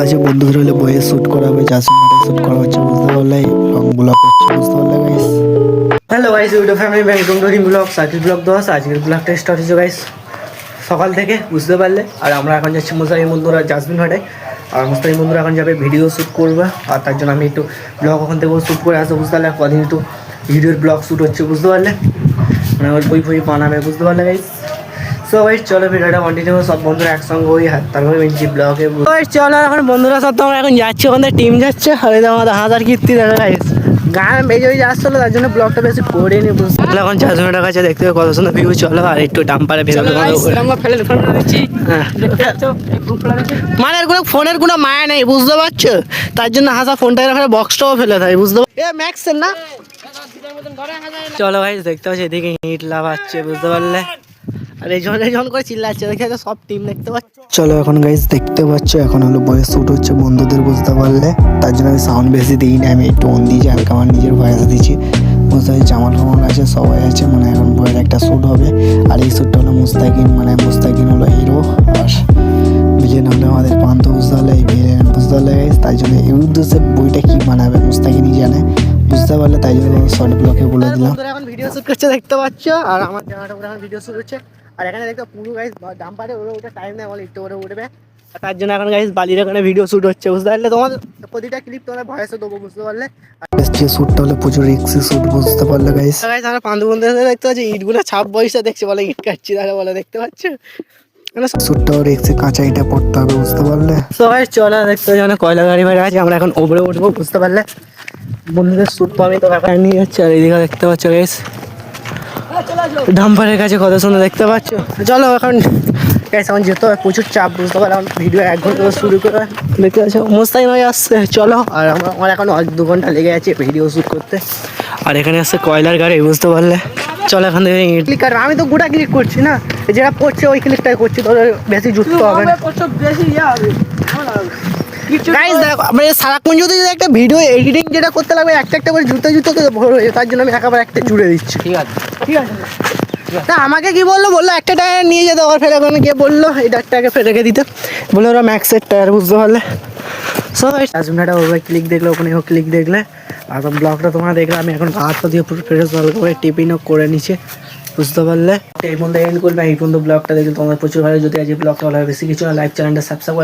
পারছো বন্ধুদের হলে বইয়ে শ্যুট করা হবে, জাসমিনটা শ্যুট করা হচ্ছে, বুঝতে পারলে লং ব্লগ হচ্ছে, বুঝতে পারলে guys. Hello guys, YouTube family, welcome to Rim blog, circuit blog 10। আজকের ব্লগটা স্টার্ট হচ্ছে গাইস সকাল থেকে, বুঝতে পারলে। আর আমরা এখন যাচ্ছি মুস্তাকিম বন্ধুরা জাসমিন হাটায়। আর মুস্তাকিম বন্ধুরা এখন যাবে ভিডিও শ্যুট করবে, আর তার জন্য আমি একটু ব্লগ ওখান থেকে শ্যুট করে আসবো, বুঝতে পারলে। কদিন একটু ভিডিওর ব্লগ শ্যুট হচ্ছে, বুঝতে পারলে, মানে ওর বই ফই বানাবে, বুঝতে পারলে গাইস। সো গাইস চলো ভিডিওটা কন্টিনিউ, সব বন্ধুরা একসঙ্গে ওই তারপরে বেঞ্চি ব্লগে। চলো এখন বন্ধুরা সব তো আমরা এখন যাচ্ছি, ওখান থেকে টিম যাচ্ছে, আর আমাদের হাজার কীর্তি দেখা গাইস গান বেজে বেজে আসছিলো, তার জন্য ব্লগটা বেশি করিনি, বুঝতে পারলে। এখন জাসমিনের কাছে দেখতে হবে কত সুন্দর ভিউ। চলো আর একটু ডাম্পারে ফেলে মানে কোনো ফোনের কোনো মায়া নেই, বুঝতে পারছো, তার জন্য হাসা ফোনটা এখানে বক্সটাও ফেলে দেয়, বুঝতে পারছো। ম্যাক্সের না। চলো গাইস দেখতে পাচ্ছি এদিকে হিট লাভাচ্ছে, বুঝতে পারলে। আর এই জন করে চিল্লাচ্ছে, দেখে সব টিম দেখতে পাচ্ছ। চলো এখন গাইস দেখতে পাচ্ছ এখন হলো ভয়েস শ্যুট হচ্ছে বন্ধুদের, বুঝতে পারলে। তার জন্য আমি সাউন্ড বেশি দিই না, আমি টোন দিয়েছি হালকা, আমার নিজের ভয়েস দিচ্ছি, বুঝতে পারছি। জামাল ফামাল আছে, সবাই আছে, মানে এখন বইয়ের একটা শ্যুট হবে। আর এই শ্যুটটা হলো মুস্তাকিন, মানে মুস্তাকিন হলো হিরো, আর ভিলেন হলো আমাদের পান্ত, বুঝতে পারলে। এই ভিলেন, বুঝতে পারলে গাইস। তাই জন্য এই উদ্দেশ্যে বইটা কি বানাবে মুস্তাকিনই জানে, বুঝতে পারলে। তাই জন্য শর্ট ব্লকে বলে দিলাম। এখন ভিডিও শ্যুট করছে দেখতে পাচ্ছ, আর আমার জায়গাটা পুরো এখন ভিডিও শ্যুট হচ্ছে। আর এখানে দেখতে পুরো গাইস ডাম্পারে ওটা টাইম নেই, বলে একটু করে উঠবে। তার জন্য এখন গাইস বালির এখানে ভিডিও শ্যুট হচ্ছে, বুঝতে পারলে। তোমার প্রতিটা ক্লিপ তোমরা ভয়েসে দেবো, বুঝতে পারলে। যে শ্যুটটা হলো প্রচুর রিক্সি শ্যুট, বুঝতে পারলে গাইস। গাইস আমরা পান্ডু বন্ধু দেখতে পাচ্ছি ইটগুলো ছাপ বয়সে দেখছি, বলে ইট কাটছি, তাহলে বলে দেখতে পাচ্ছ। শ্যুটটাও রিক্সি, কাঁচা ইটা পড়তে হবে, বুঝতে পারলে। সবাই চলা দেখতে পাচ্ছি মানে কয়লা গাড়ি ভাড়া আছে, আমরা এখন ওপরে উঠবো, বুঝতে পারলে। বন্ধুদের শ্যুট পাবে তো ব্যাপার নিয়ে যাচ্ছে। আর এইদিকে দেখতে পাচ্ছ গাইস ডাম্পারের কাছে কত সুন্দর, দেখতে পাচ্ছ। চলো এখন গাইস এখন যেতে হবে, প্রচুর চাপ, বুঝতে পারলাম। ভিডিও 1 ঘন্টা শুরু করে দেখতে পাচ্ছ মুস্তাকিম ভাই আসছে। চলো আর আমার এখন 2 ঘন্টা লেগে যাচ্ছে ভিডিও শ্যুট করতে। আর এখানে আসছে কয়লার গাড়ি, বুঝতে পারলে। চলো এখান থেকে ক্লিক আর আমি তো গোটা ক্লিক করছি না, যেটা পড়ছে ওই ক্লিকটাই করছি, তোদের বেশি যুক্ত হবে না। গাইস দেখো আমরা সারাক্ষণ যদি একটা ভিডিও এডিটিং যেটা করতে লাগবে, একটা একটা করে জুতো ভরে হয়ে যায়, তার জন্য আমি একেবারে একটা জুড়ে দিচ্ছি। ঠিক আছে ঠিক আছে। তা আমাকে কি বললো একটা টায়ার নিয়ে যেতে, ওর ফেলে ওখানে গিয়ে বললো এই ডাকটাকে ফেলে রেখে দিতে, বলে ওরা ম্যাক্সের টায়ার, বুঝতে পারলে। সবাই জাসমিনটা ওভাবে ক্লিক দেখলে, ওখানে ক্লিক দেখলে, আর ব্লগটা তোমরা দেখলে আমি এখন হাত দিয়ে পুরো ফ্রেশ ভালো করে টিফিনও করে নিচ্ছে, বুঝতে পারলে। এই পর্যন্ত এন্ড করবে, এই পর্যন্ত ব্লগটা দেখলে তোমাদের প্রচুর ভালো। যদি আজ ব্লগটা ভালো হয়, বেশি কিছু না, লাইক চ্যানেলটা সাবস্ক্রাইব